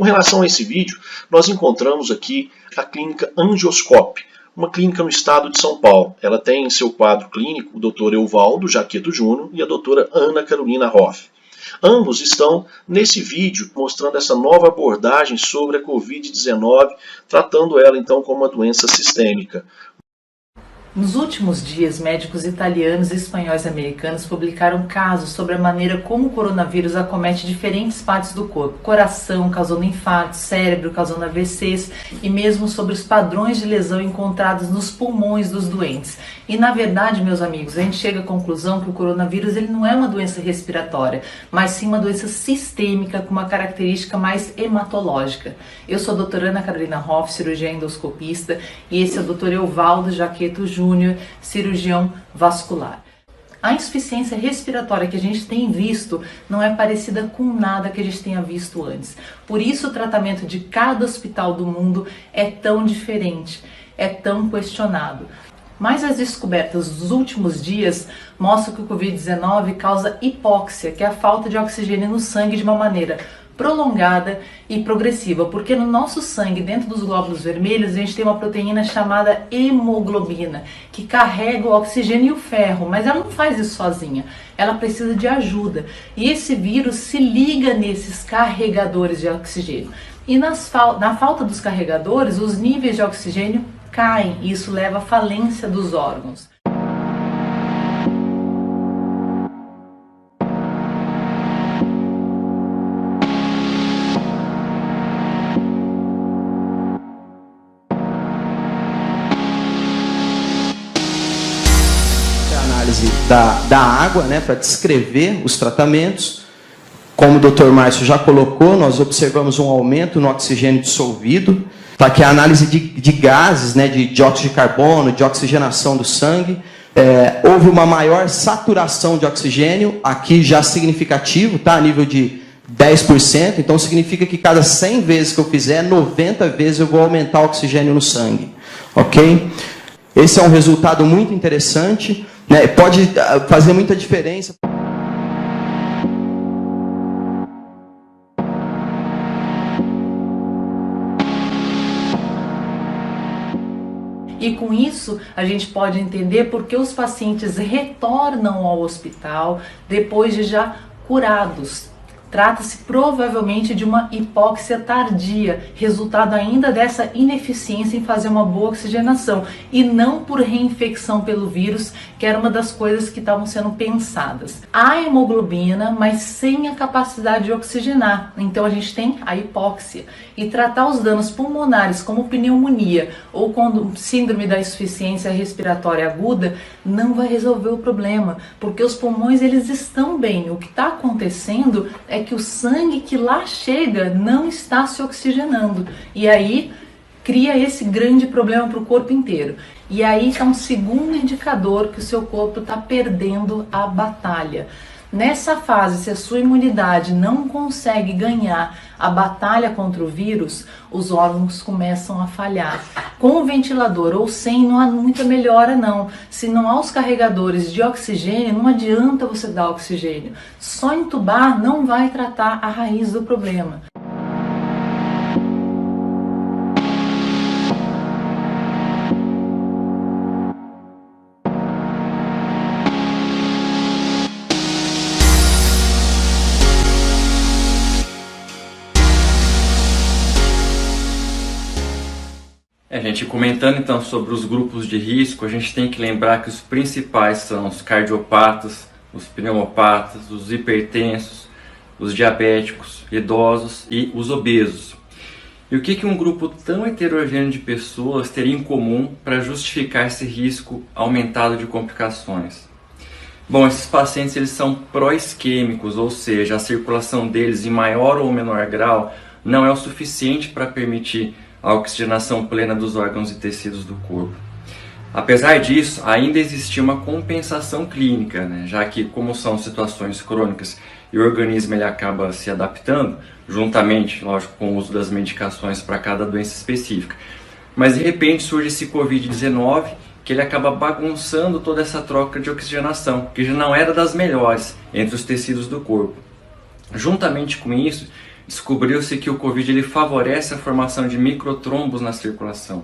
relação a esse vídeo, nós encontramos aqui a clínica Angioscope, uma clínica no estado de São Paulo. Ela tem em seu quadro clínico o Dr. Euvaldo Jaqueto Júnior e a doutora Ana Carolina Hoff. Ambos estão nesse vídeo mostrando essa nova abordagem sobre a Covid-19, tratando ela então como uma doença sistêmica. Nos últimos dias, médicos italianos, espanhóis e americanos publicaram casos sobre a maneira como o coronavírus acomete diferentes partes do corpo. Coração, causando infartos, cérebro, causando AVCs e mesmo sobre os padrões de lesão encontrados nos pulmões dos doentes. E na verdade, meus amigos, a gente chega à conclusão que o coronavírus ele não é uma doença respiratória, mas sim uma doença sistêmica com uma característica mais hematológica. Eu sou a doutora Ana Carolina Hoff, cirurgiã endoscopista, e esse é o Dr. Euvaldo Jaqueto Júnior, cirurgião vascular. A insuficiência respiratória que a gente tem visto não é parecida com nada que a gente tenha visto antes. Por isso o tratamento de cada hospital do mundo é tão diferente, é tão questionado. Mas as descobertas dos últimos dias mostram que o Covid-19 causa hipóxia, que é a falta de oxigênio no sangue de uma maneira prolongada e progressiva, porque no nosso sangue, dentro dos glóbulos vermelhos, a gente tem uma proteína chamada hemoglobina, que carrega o oxigênio e o ferro, mas ela não faz isso sozinha, ela precisa de ajuda. E esse vírus se liga nesses carregadores de oxigênio. E na falta dos carregadores, os níveis de oxigênio caem, e isso leva à falência dos órgãos. Análise da água, né, para descrever os tratamentos. Como o Dr. Márcio já colocou, nós observamos um aumento no oxigênio dissolvido. Tá, que é a análise de gases, né, de dióxido de carbono, de oxigenação do sangue. Houve uma maior saturação de oxigênio, aqui já significativo, tá, a nível de 10%. Então significa que cada 100 vezes que eu fizer, 90 vezes eu vou aumentar o oxigênio no sangue. Ok? Esse é um resultado muito interessante, né, pode fazer muita diferença. E com isso, a gente pode entender por que os pacientes retornam ao hospital depois de já curados. Trata-se provavelmente de uma hipóxia tardia, resultado ainda dessa ineficiência em fazer uma boa oxigenação, e não por reinfecção pelo vírus, que era uma das coisas que estavam sendo pensadas. Há hemoglobina, mas sem a capacidade de oxigenar, então a gente tem a hipóxia. E tratar os danos pulmonares como pneumonia ou como síndrome da insuficiência respiratória aguda não vai resolver o problema, porque os pulmões eles estão bem. O que está acontecendo é que o sangue que lá chega não está se oxigenando, e aí cria esse grande problema para o corpo inteiro. E aí está um segundo indicador que o seu corpo está perdendo a batalha. Nessa fase, se a sua imunidade não consegue ganhar a batalha contra o vírus, os órgãos começam a falhar. Com o ventilador ou sem, não há muita melhora não. Se não há os carregadores de oxigênio, não adianta você dar oxigênio. Só entubar não vai tratar a raiz do problema. Gente, comentando então sobre os grupos de risco, a gente tem que lembrar que os principais são os cardiopatas, os pneumopatas, os hipertensos, os diabéticos, idosos e os obesos. E o que um grupo tão heterogêneo de pessoas teria em comum para justificar esse risco aumentado de complicações? Bom, esses pacientes eles são pró-isquêmicos, ou seja, a circulação deles em maior ou menor grau não é o suficiente para permitir a oxigenação plena dos órgãos e tecidos do corpo. Apesar disso, ainda existia uma compensação clínica, né? Já que, como são situações crônicas e o organismo ele acaba se adaptando, juntamente, lógico, com o uso das medicações para cada doença específica. Mas de repente surge esse Covid-19 que ele acaba bagunçando toda essa troca de oxigenação, que já não era das melhores entre os tecidos do corpo. Juntamente com isso, descobriu-se que o Covid ele favorece a formação de microtrombos na circulação.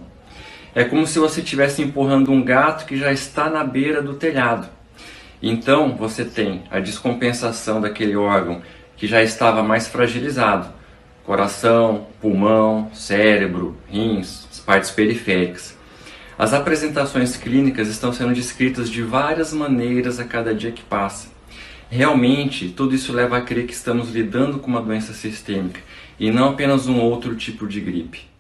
É como se você estivesse empurrando um gato que já está na beira do telhado. Então você tem a descompensação daquele órgão que já estava mais fragilizado. Coração, pulmão, cérebro, rins, as partes periféricas. As apresentações clínicas estão sendo descritas de várias maneiras a cada dia que passa. Realmente, tudo isso leva a crer que estamos lidando com uma doença sistêmica e não apenas um outro tipo de gripe.